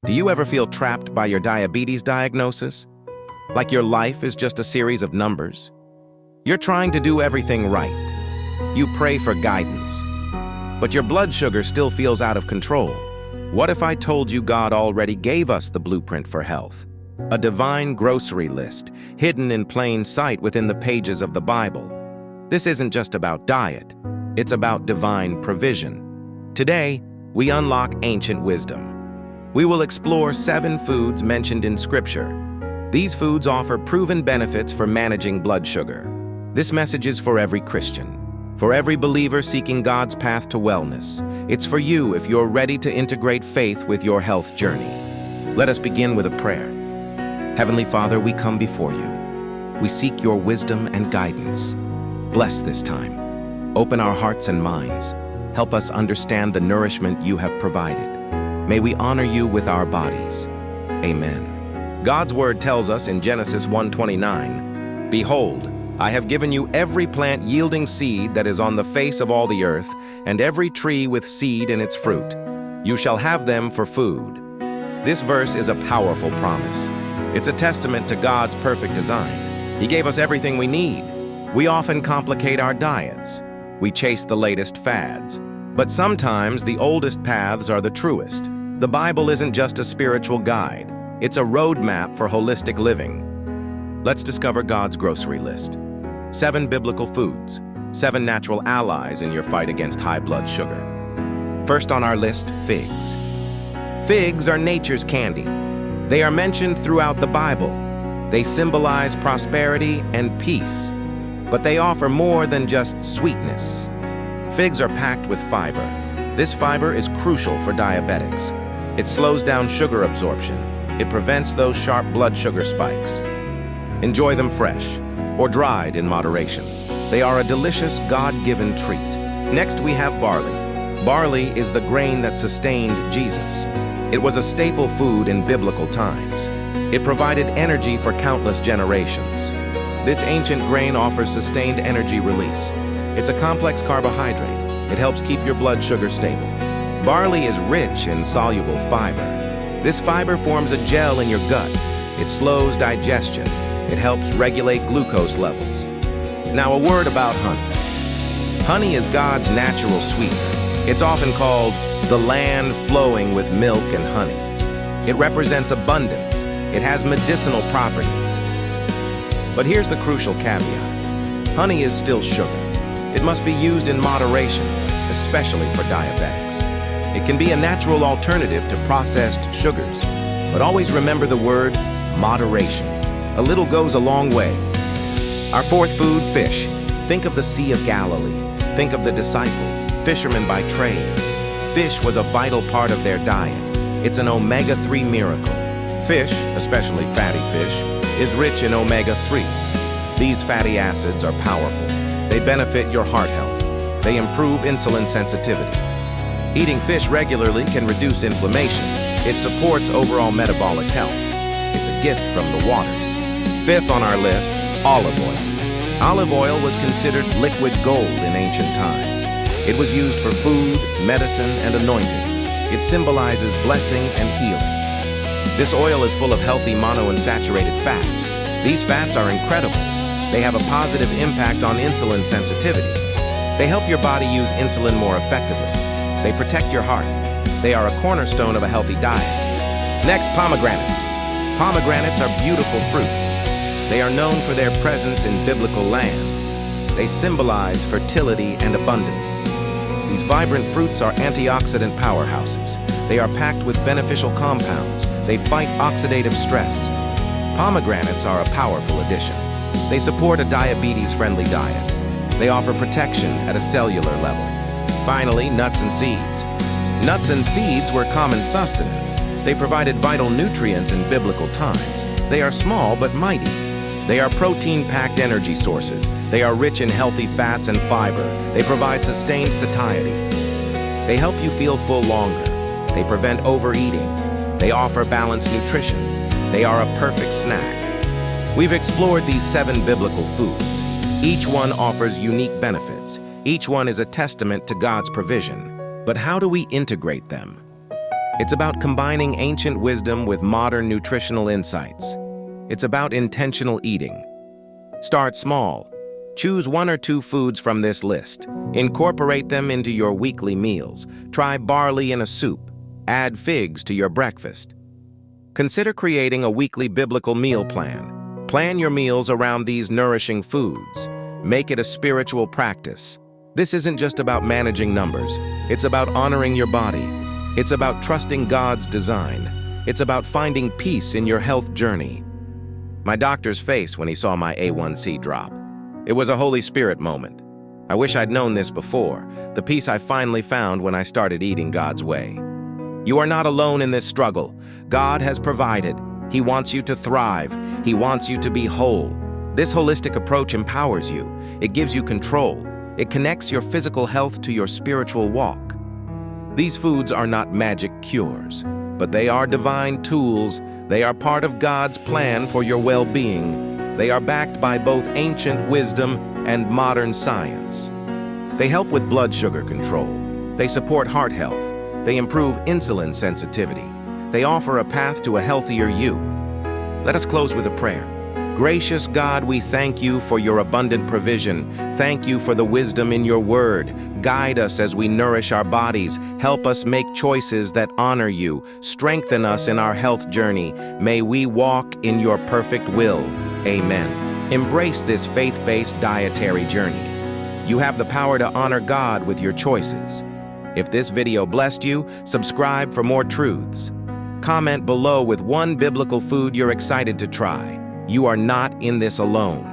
Do you ever feel trapped by your diabetes diagnosis? Like your life is just a series of numbers? You're trying to do everything right. You pray for guidance, but your blood sugar still feels out of control. What if I told you God already gave us the blueprint for health? A divine grocery list, hidden in plain sight within the pages of the Bible. This isn't just about diet, it's about divine provision. Today, we unlock ancient wisdom. We will explore 7 foods mentioned in Scripture. These foods offer proven benefits for managing blood sugar. This message is for every Christian, for every believer seeking God's path to wellness. It's for you if you're ready to integrate faith with your health journey. Let us begin with a prayer. Heavenly Father, we come before you. We seek your wisdom and guidance. Bless this time. Open our hearts and minds. Help us understand the nourishment you have provided. May we honor you with our bodies. Amen. God's word tells us in Genesis 1:29, "Behold, I have given you every plant yielding seed that is on the face of all the earth, and every tree with seed in its fruit. You shall have them for food." This verse is a powerful promise. It's a testament to God's perfect design. He gave us everything we need. We often complicate our diets. We chase the latest fads. But sometimes the oldest paths are the truest. The Bible isn't just a spiritual guide. It's a roadmap for holistic living. Let's discover God's grocery list. 7 biblical foods, 7 natural allies in your fight against high blood sugar. First on our list, figs. Figs are nature's candy. They are mentioned throughout the Bible. They symbolize prosperity and peace, but they offer more than just sweetness. Figs are packed with fiber. This fiber is crucial for diabetics. It slows down sugar absorption. It prevents those sharp blood sugar spikes. Enjoy them fresh or dried in moderation. They are a delicious God-given treat. Next, we have barley. Barley is the grain that sustained Jesus. It was a staple food in biblical times. It provided energy for countless generations. This ancient grain offers sustained energy release. It's a complex carbohydrate. It helps keep your blood sugar stable. Barley is rich in soluble fiber. This fiber forms a gel in your gut. It slows digestion. It helps regulate glucose levels. Now, a word about honey. Honey is God's natural sweetener. It's often called the land flowing with milk and honey. It represents abundance. It has medicinal properties. But here's the crucial caveat. Honey is still sugar. It must be used in moderation, especially for diabetics. It can be a natural alternative to processed sugars, but always remember the word moderation. A little goes a long way. Our 4th food, fish. Think of the Sea of Galilee. Think of the disciples, fishermen by trade. Fish was a vital part of their diet. It's an omega-3 miracle. Fish, especially fatty fish, is rich in omega-3s. These fatty acids are powerful. They benefit your heart health. They improve insulin sensitivity. Eating fish regularly can reduce inflammation. It supports overall metabolic health. It's a gift from the waters. 5th on our list, olive oil. Olive oil was considered liquid gold in ancient times. It was used for food, medicine, and anointing. It symbolizes blessing and healing. This oil is full of healthy monounsaturated fats. These fats are incredible. They have a positive impact on insulin sensitivity. They help your body use insulin more effectively. They protect your heart. They are a cornerstone of a healthy diet. Next, pomegranates. Pomegranates are beautiful fruits. They are known for their presence in biblical lands. They symbolize fertility and abundance. These vibrant fruits are antioxidant powerhouses. They are packed with beneficial compounds. They fight oxidative stress. Pomegranates are a powerful addition. They support a diabetes-friendly diet. They offer protection at a cellular level. Finally, nuts and seeds. Nuts and seeds were common sustenance. They provided vital nutrients in biblical times. They are small but mighty. They are protein-packed energy sources. They are rich in healthy fats and fiber. They provide sustained satiety. They help you feel full longer. They prevent overeating. They offer balanced nutrition. They are a perfect snack. We've explored these 7 biblical foods. Each one offers unique benefits. Each one is a testament to God's provision. But how do we integrate them? It's about combining ancient wisdom with modern nutritional insights. It's about intentional eating. Start small. Choose 1 or 2 foods from this list. Incorporate them into your weekly meals. Try barley in a soup. Add figs to your breakfast. Consider creating a weekly biblical meal plan. Plan your meals around these nourishing foods. Make it a spiritual practice. This isn't just about managing numbers. It's about honoring your body. It's about trusting God's design. It's about finding peace in your health journey. My doctor's face when he saw my A1C drop. It was a Holy Spirit moment. I wish I'd known this before, the peace I finally found when I started eating God's way. You are not alone in this struggle. God has provided. He wants you to thrive. He wants you to be whole. This holistic approach empowers you. It gives you control. It connects your physical health to your spiritual walk. These foods are not magic cures, but they are divine tools. They are part of God's plan for your well-being. They are backed by both ancient wisdom and modern science. They help with blood sugar control. They support heart health. They improve insulin sensitivity. They offer a path to a healthier you. Let us close with a prayer. Gracious God, we thank you for your abundant provision. Thank you for the wisdom in your word. Guide us as we nourish our bodies. Help us make choices that honor you. Strengthen us in our health journey. May we walk in your perfect will. Amen. Embrace this faith-based dietary journey. You have the power to honor God with your choices. If this video blessed you, subscribe for more truths. Comment below with 1 biblical food you're excited to try. You are not in this alone.